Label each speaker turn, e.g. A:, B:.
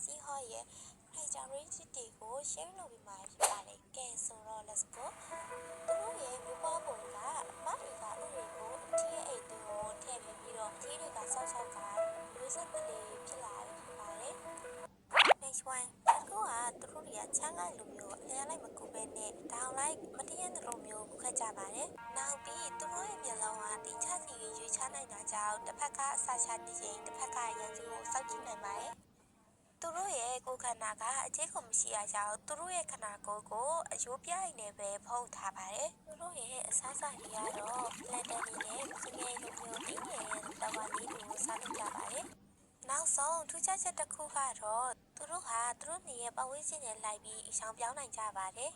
A: စီဟော့ရဲ့characteristic ကို share လုပ်ပြီးမှဖြစ်ပါတယ်ကဲဆိုတော့ let's go သူတို့ရဲ့မျိုးပွားပုံကအမတွေကဥတွေကိုအထီးရဲ့အိတ်သွင်းကိုထည့်ပြီးတော့အထီးတွေကဆောက်ဆောက်ကမျိုးဆက်တလေးဖြစ်လာတယ်ဖြစ်ပါတယ် next one အခုကသူတို့တွေကချမ်းလိုက်လိုမျိုးအလျားလိုက်မကူပဲနဲ့ဒေါင်လိုက်မတည့်ရတဲ့လိုမျိုးခုခတ်ကြပါတယ်နောက်ပြီးသူတို့ရဲ့မျက်လုံးကတင်ချစီရွေးချနိုင်တာကြောင့်တစ်ဖက်ကအစာချနေချိန်တစ်ဖက်ကရန်သူကိုစောက်ကြည့်နိုင်ပါတယ်သူတို့ရဲ့ကိုယ်ခန္ဓာကအကျိတ်ကိုမရှိရကြောင်းသူတို့ရဲ့ခန္ဓာကိုယ်ကိုအယိုးပြိုင်နေပဲဖုံးထားပါတယ်သူတို့ရဲ့အစားအစာတွေကတော့လက်တန်နေနဲ့စငယ်လိုမျိုးတင်းငယ်တဝါလေးတွေကိုစားကြပါတယ်နောက်ဆုံးထူးခြားချက်တစ်ခုကတော့သူတို့ဟာသူတို့နေရဲ့ပတ်ဝန်းကျင်နဲ့လိုက်ပြီးအဆောင်ပြောင်းနိုင်ကြပါတယ်